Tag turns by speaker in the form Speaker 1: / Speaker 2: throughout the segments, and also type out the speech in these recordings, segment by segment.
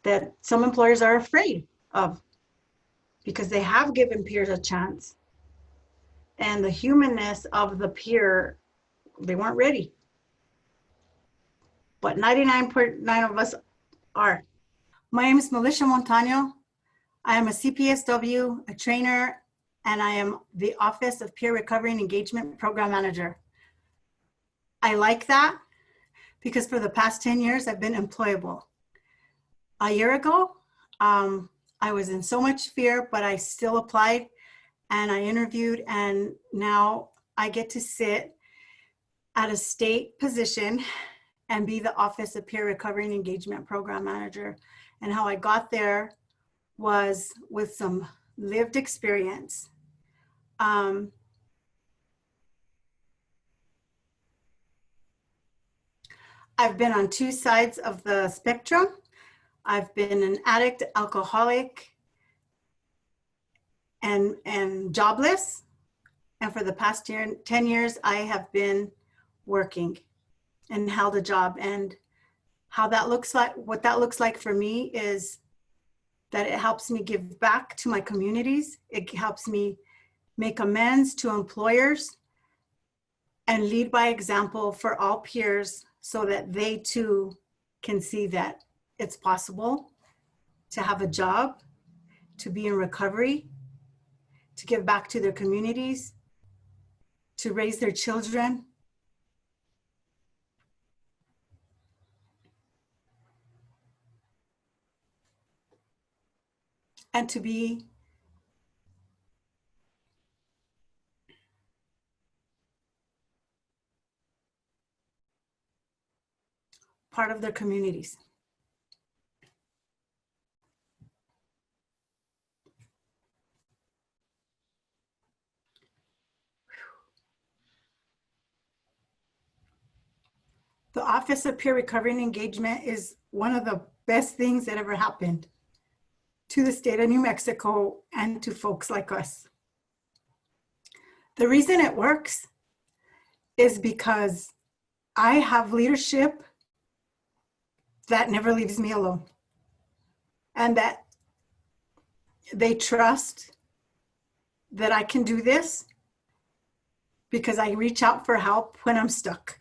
Speaker 1: that some employers are afraid of because they have given peers a chance. And the humanness of the peer, they weren't ready. But 99.9% of us are. My name is Melisia Montaño. I am a CPSW, a trainer, and I am the Office of Peer Recovery and Engagement Program Manager. I like that because for the past 10 years, I've been employable. A year ago, I was in so much fear, but I still applied and I interviewed, and now I get to sit at a state position and be the Office of Peer Recovery and Engagement Program Manager. And how I got there was with some lived experience. I've been on two sides of the spectrum. I've been an addict, alcoholic, and jobless. And for the past 10 years, I have been working and held a job. And how that looks like, what that looks like for me is that it helps me give back to my communities. It helps me make amends to employers and lead by example for all peers so that they too can see that it's possible to have a job, to be in recovery, to give back to their communities, to raise their children. And to be part of their communities. The Office of Peer Recovery and Engagement is one of the best things that ever happened to the state of New Mexico and to folks like us. The reason it works is because I have leadership that never leaves me alone, and that they trust that I can do this because I reach out for help when I'm stuck.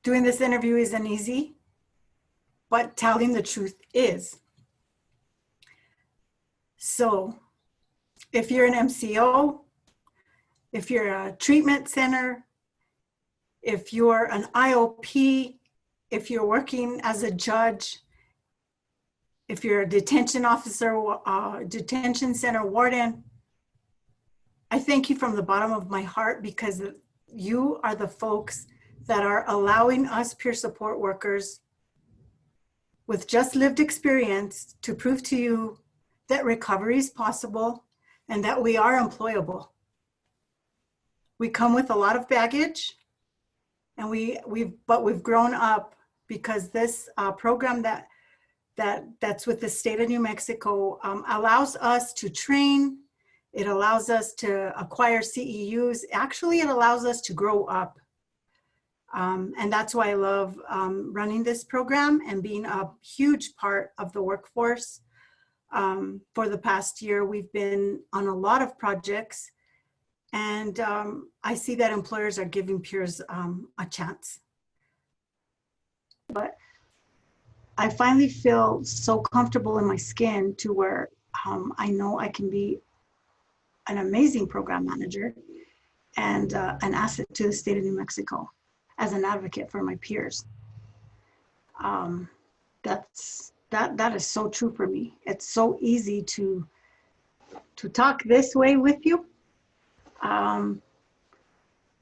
Speaker 1: Doing this interview isn't easy, but telling the truth is. So if you're an MCO, if you're a treatment center, if you're an IOP, if you're working as a judge, if you're a detention officer, detention center warden, I thank you from the bottom of my heart because you are the folks that are allowing us peer support workers with just lived experience to prove to you that recovery is possible and that we are employable. We come with a lot of baggage, and we've grown up because this program that's with the state of New Mexico allows us to train. It allows us to acquire CEUs. Actually, it allows us to grow up. And that's why I love running this program and being a huge part of the workforce. For the past year, we've been on a lot of projects, and I see that employers are giving peers a chance. But I finally feel so comfortable in my skin to where I know I can be an amazing program manager and an asset to the state of New Mexico as an advocate for my peers. That is so true for me. It's so easy to talk this way with you.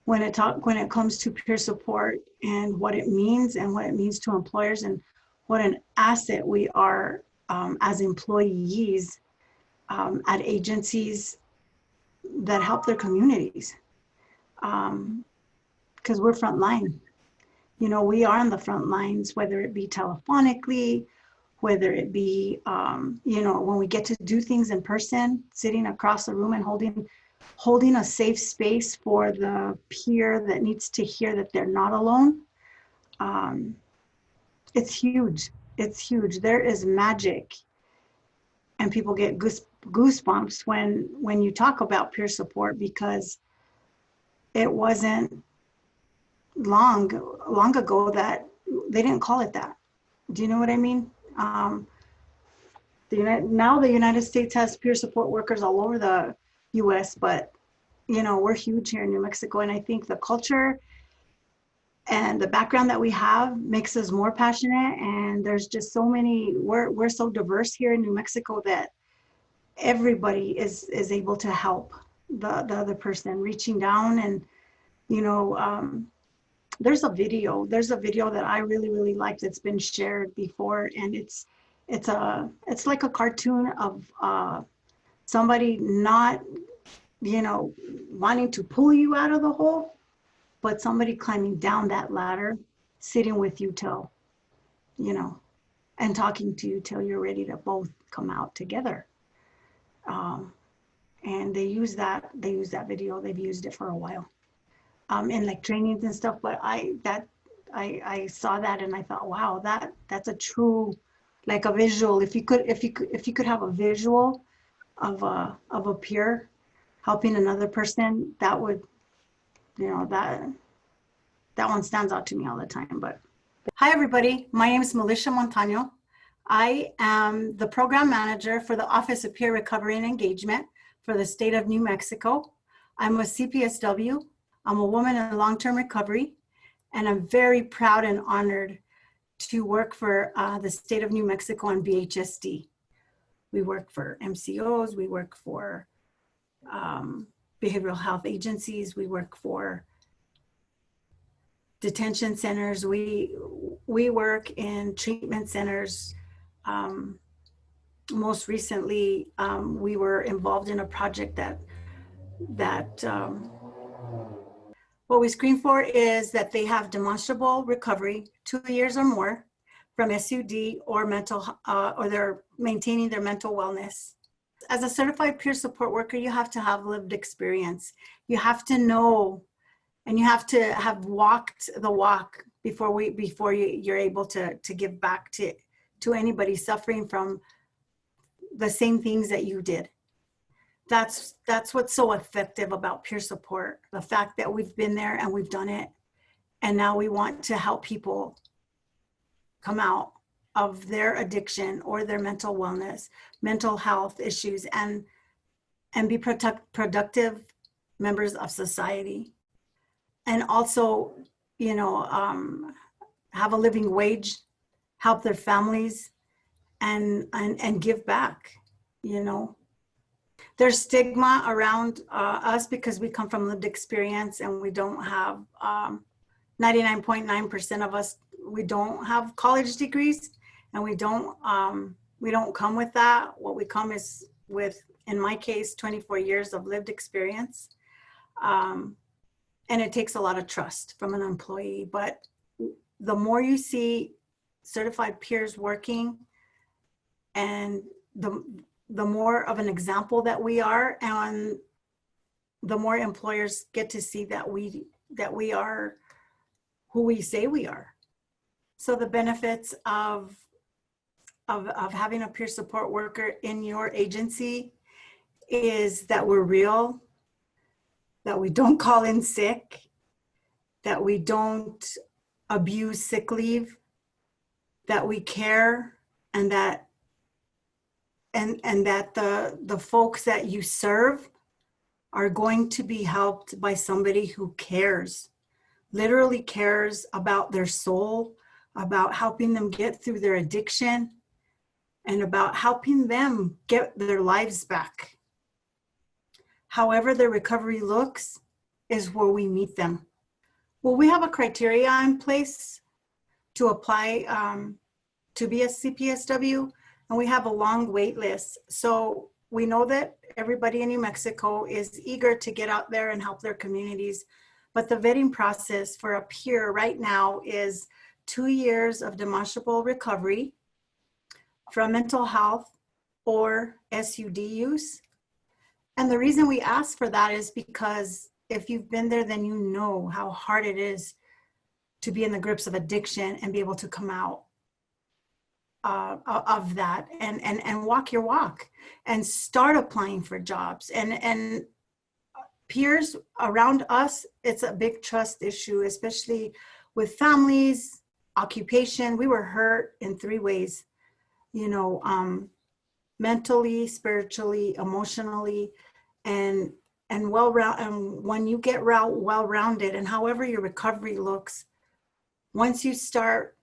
Speaker 1: When it comes to peer support and what it means to employers and what an asset we are as employees at agencies that help their communities. Because we're frontline. You know, we are on the front lines, whether it be telephonically, whether it be, you know, when we get to do things in person, sitting across the room and holding a safe space for the peer that needs to hear that they're not alone. It's huge. It's huge. There is magic, and people get goosebumps when you talk about peer support, because it wasn't long ago that they didn't call it that. Do you know what I mean? Now the United States has peer support workers all over the U.S., but you know, we're huge here in New Mexico, and I think the culture and the background that we have makes us more passionate. And there's just so many. We're so diverse here in New Mexico that everybody is able to help the other person, reaching down. And you know, there's a video that I really like that's been shared before, and it's like a cartoon of somebody not, you know, wanting to pull you out of the hole, but somebody climbing down that ladder, sitting with you till, you know, and talking to you till you're ready to both come out together. And they use that video. They've used it for a while, in like trainings and stuff. But I saw that and I thought, wow, that's a true, like a visual. If you could have a visual of a peer helping another person, that would, you know, that one stands out to me all the time. But hi everybody, my name is Melisia Montaño. I am the program manager for the Office of Peer Recovery and Engagement for the state of New Mexico. I'm a CPSW. I'm a woman in long-term recovery, and I'm very proud and honored to work for the state of New Mexico on BHSD. We work for MCOs, we work for behavioral health agencies, we work for detention centers, we work in treatment centers. Most recently, we were involved in a project that what we screen for is that they have demonstrable recovery, 2 years or more, from SUD or or they're maintaining their mental wellness. As a certified peer support worker, you have to have lived experience. You have to know, and you have to have walked the walk before you're able to give back to anybody suffering from the same things that you did. That's what's so effective about peer support. The fact that we've been there and we've done it, and now we want to help people come out of their addiction or their mental wellness, mental health issues, and be productive members of society. And also, you know, have a living wage, help their families, and give back, you know. There's stigma around us because we come from lived experience, and we don't have 99.9% of us, we don't have college degrees, and we don't come with that. What we come is with, in my case, 24 years of lived experience. And it takes a lot of trust from an employee. But the more you see certified peers working, and the more of an example that we are, and the more employers get to see that we are who we say we are. So the benefits of having a peer support worker in your agency is that we're real, that we don't call in sick, that we don't abuse sick leave, that we care, and that the folks that you serve are going to be helped by somebody who cares, literally cares about their soul, about helping them get through their addiction, and about helping them get their lives back. However their recovery looks is where we meet them. Well, we have a criteria in place to apply to be a CPSW, and we have a long wait list. So we know that everybody in New Mexico is eager to get out there and help their communities, but the vetting process for a peer right now is 2 years of demonstrable recovery from mental health or SUD use. And the reason we ask for that is because if you've been there, then you know how hard it is to be in the grips of addiction and be able to come out of that, and walk your walk and start applying for jobs. And peers around us, it's a big trust issue, especially with families, occupation. We were hurt in 3 ways, you know, mentally, spiritually, emotionally, and and when you get well-rounded, and however your recovery looks, once you start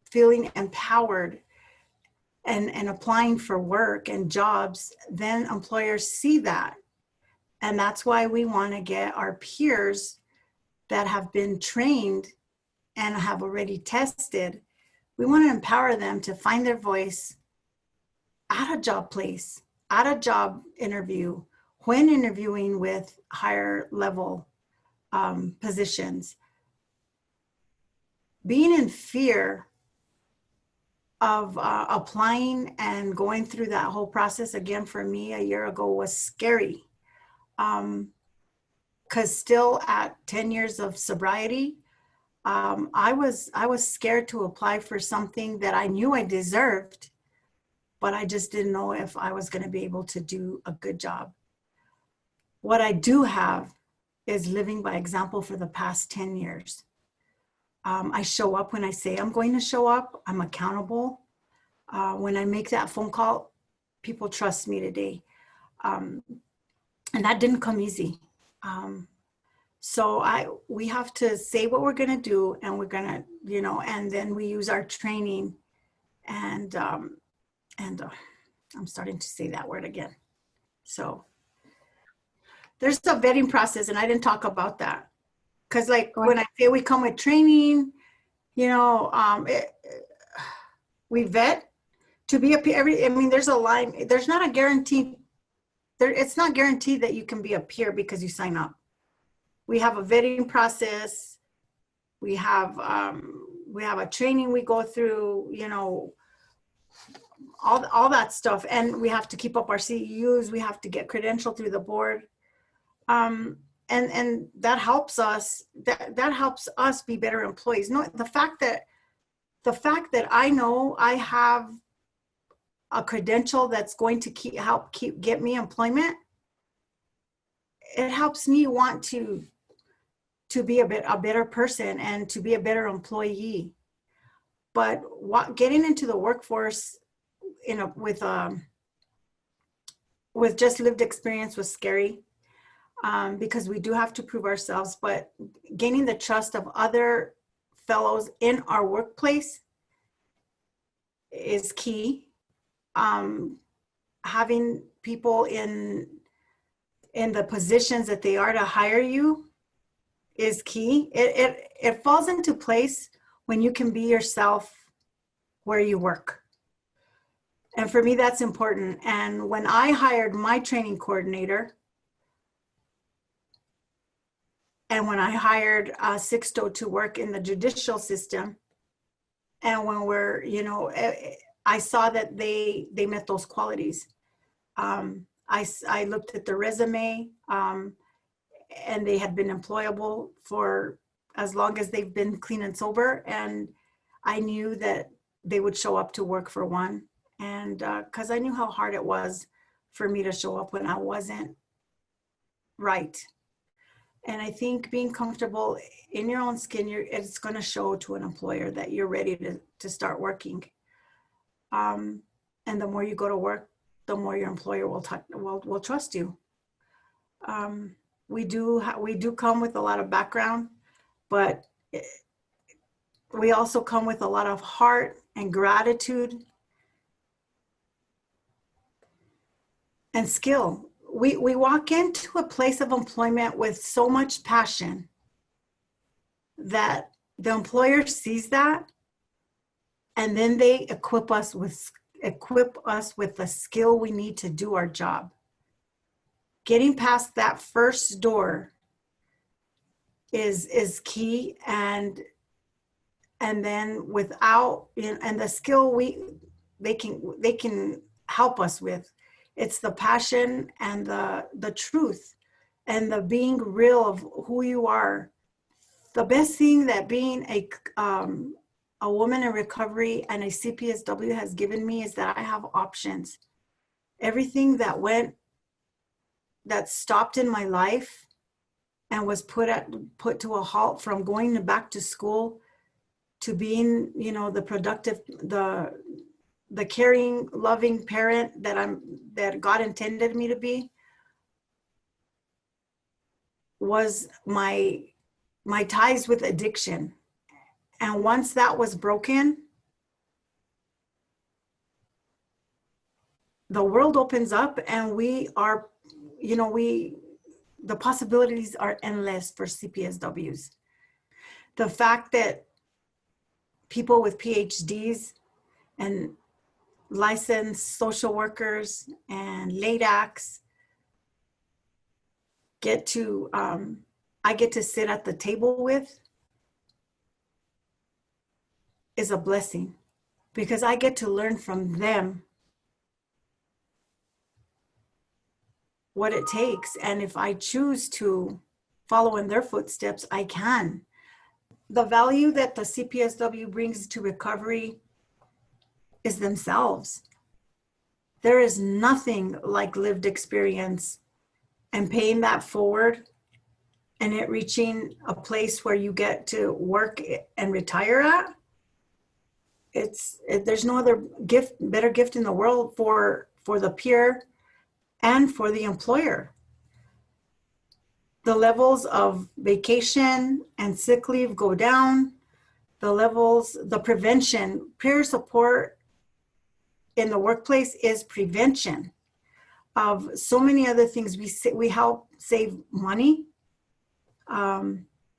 Speaker 1: feeling empowered and applying for work and jobs, then employers see that. And that's why we want to get our peers that have been trained and have already tested. We want to empower them to find their voice at a job place, at a job interview, when interviewing with higher level positions. Being in fear of applying and going through that whole process again for me a year ago was scary. Because still at 10 years of sobriety, I was scared to apply for something that I knew I deserved, but I just didn't know if I was going to be able to do a good job. What I do have is living by example for the past 10 years. I show up when I say I'm going to show up. I'm accountable. When I make that phone call, people trust me today. And that didn't come easy. So we have to say what we're going to do, and we're going to, you know, and then we use our training, and I'm starting to say that word again. So there's a vetting process, and I didn't talk about that. Because like when I say we come with training, you know, we vet to be a peer. I mean, there's a line. There's not a guarantee. It's not guaranteed that you can be a peer because you sign up. We have a vetting process. We have a training we go through. You know, all that stuff, and we have to keep up our CEUs. We have to get credentialed through the board. And that helps us. That helps us be better employees. No, the fact that I know I have a credential that's going to get me employment, it helps me want to be a better person and to be a better employee. But getting into the workforce with just lived experience was scary. Because we do have to prove ourselves, but gaining the trust of other fellows in our workplace is key. Having people in the positions that they are to hire you is key. It falls into place when you can be yourself where you work. And for me, that's important. And when I hired my training coordinator, and when I hired Sixto to work in the judicial system, and when I saw that they met those qualities. I looked at the resume, and they had been employable for as long as they've been clean and sober, and I knew that they would show up to work for one. And because I knew how hard it was for me to show up when I wasn't right. And I think being comfortable in your own skin, it's going to show to an employer that you're ready to start working. And the more you go to work, the more your employer will trust you. We do come with a lot of background, but we also come with a lot of heart and gratitude and skill. We walk into a place of employment with so much passion that the employer sees that, and then they equip us with the skill we need to do our job. Getting past that first door is key, and then without, and the skill they can help us with. It's the passion and the truth and the being real of who you are. The best thing that being a woman in recovery and a CPSW has given me is that I have options. Everything that stopped in my life and was put to a halt, from going back to school to being, the productive, the caring, loving parent that God intended me to be, was my ties with addiction. And once that was broken, the world opens up, and the possibilities are endless for CPSWs. The fact that people with PhDs and licensed social workers and LADACs I get to sit at the table with is a blessing, because I get to learn from them what it takes. And if I choose to follow in their footsteps, I can. The value that the CPSW brings to recovery is themselves. There is nothing like lived experience and paying that forward, and it reaching a place where you get to work and retire at. There's no other better gift in the world for the peer and for the employer. The levels of vacation and sick leave go down. The prevention, peer support in the workplace is prevention of so many other things. We help save money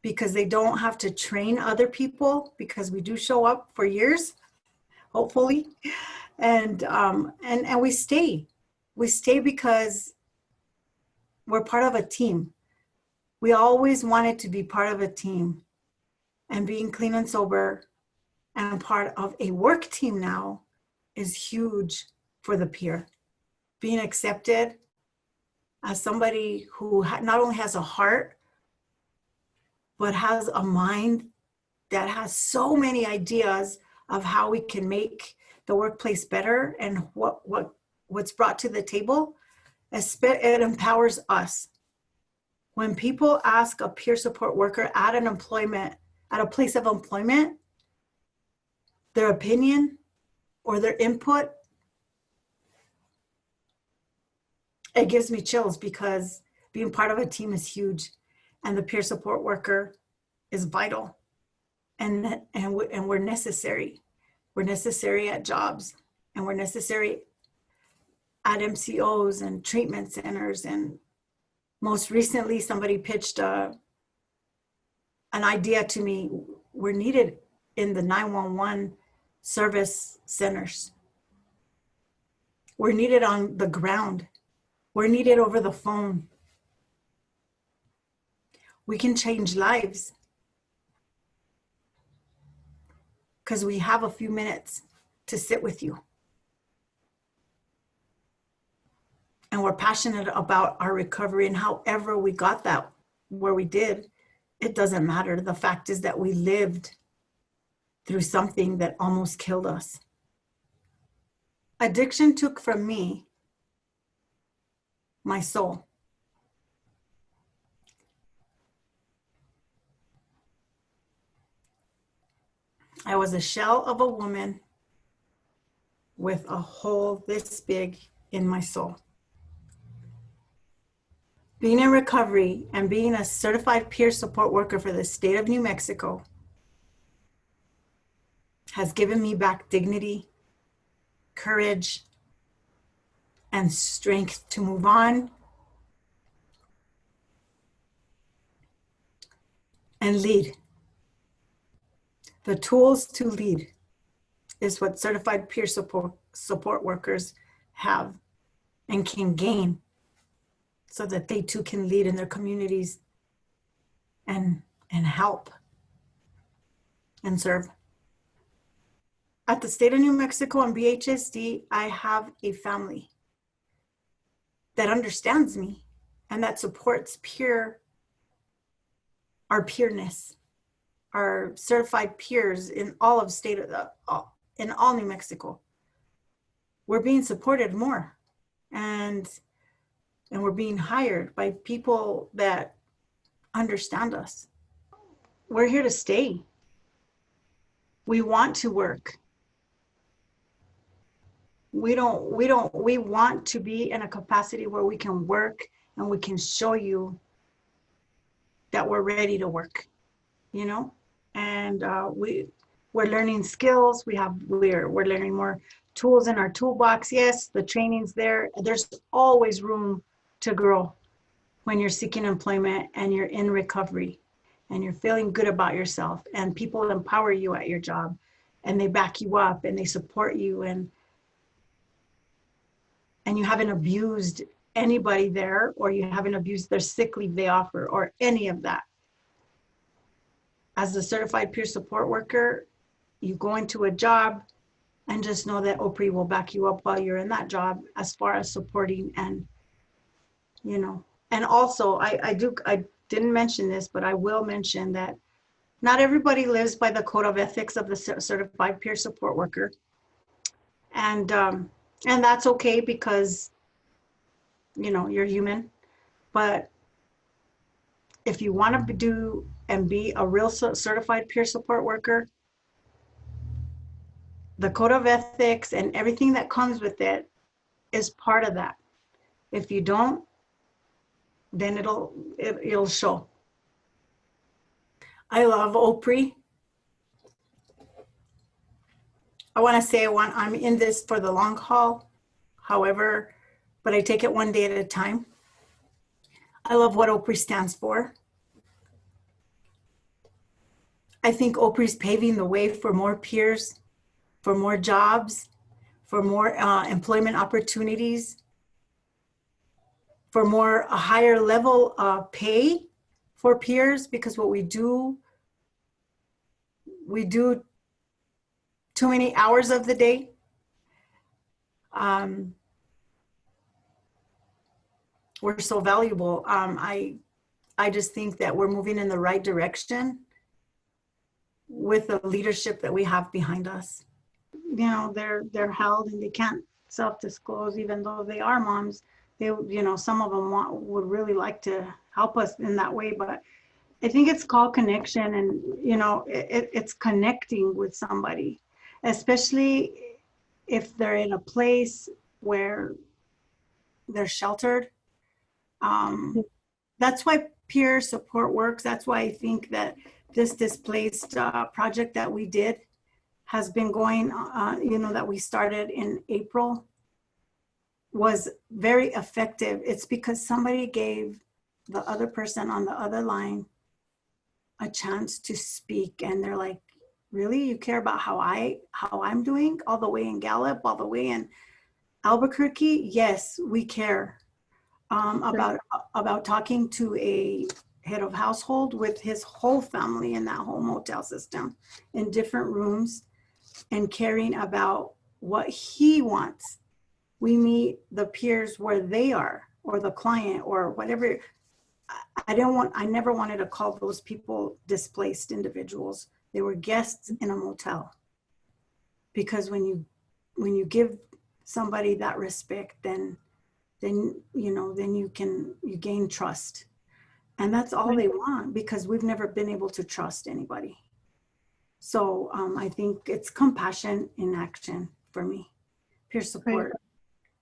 Speaker 1: because they don't have to train other people, because we do show up for years, hopefully, and we stay because we're part of a team. We always wanted to be part of a team, and being clean and sober and part of a work team now is huge for the peer. Being accepted as somebody who not only has a heart, but has a mind that has so many ideas of how we can make the workplace better, and what's brought to the table, it empowers us. When people ask a peer support worker at a place of employment, their opinion or their input, it gives me chills, because being part of a team is huge, and the peer support worker is vital, and we're necessary. We're necessary at jobs, and we're necessary at MCOs and treatment centers. And most recently, somebody pitched an idea to me. We're needed in the 911 service centers. We're needed on the ground. We're needed over the phone. We can change lives because we have a few minutes to sit with you. And we're passionate about our recovery, and however we got that where we did, it doesn't matter. The fact is that we lived through something that almost killed us. Addiction took from me my soul. I was a shell of a woman with a hole this big in my soul. Being in recovery and being a certified peer support worker for the state of New Mexico has given me back dignity, courage, and strength to move on and lead. The tools to lead is what certified peer support workers have and can gain, so that they too can lead in their communities and help and serve. At the state of New Mexico and BHSD, I have a family that understands me and that supports our peerness, our certified peers in all of state of in all New Mexico. We're being supported more, and we're being hired by people that understand us. We're here to stay. We want to work. We want to be in a capacity where we can work and we can show you that we're ready to work, you know? And we're learning skills. We're learning more tools in our toolbox. Yes, the training's there. There's always room to grow when you're seeking employment and you're in recovery and you're feeling good about yourself, and people empower you at your job and they back you up and they support you, and you haven't abused anybody there, or you haven't abused their sick leave they offer, or any of that. As a certified peer support worker, you go into a job and just know that OPRE will back you up while you're in that job as far as supporting. And, you know, and also I didn't mention this, but I will mention that not everybody lives by the code of ethics of the certified peer support worker. And that's okay, because, you know, you're human. But if you want to do and be a real certified peer support worker, the code of ethics and everything that comes with it is part of that. If you don't, then it'll show. I love OPRE. I want to say I'm in this for the long haul. However, but I take it one day at a time. I love what OPRE stands for. I think OPRE is paving the way for more peers, for more jobs, for more employment opportunities, for a higher level pay for peers, because what we do too many hours of the day. We're so valuable. I just think that we're moving in the right direction with the leadership that we have behind us. You know, they're held and they can't self-disclose, even though they are moms. They, you know, some of them would really like to help us in that way, but I think it's called connection. And, you know, it's connecting with somebody, especially if they're in a place where they're sheltered. That's why peer support works. That's why I think that this displaced project that we did has been going, you know, that we started in April, was very effective. It's because somebody gave the other person on the other line a chance to speak, and they're like, really, you care about how I'm doing, all the way in Gallup, all the way in Albuquerque? Yes, we care about talking to a head of household with his whole family in that whole motel system in different rooms, and caring about what he wants. We meet the peers where they are, or the client, or whatever. I never wanted to call those people displaced individuals. They were guests in a motel. Because when you give somebody that respect, then you know, then you gain trust. And that's all they want, because we've never been able to trust anybody. So I think it's compassion in action for me, peer support.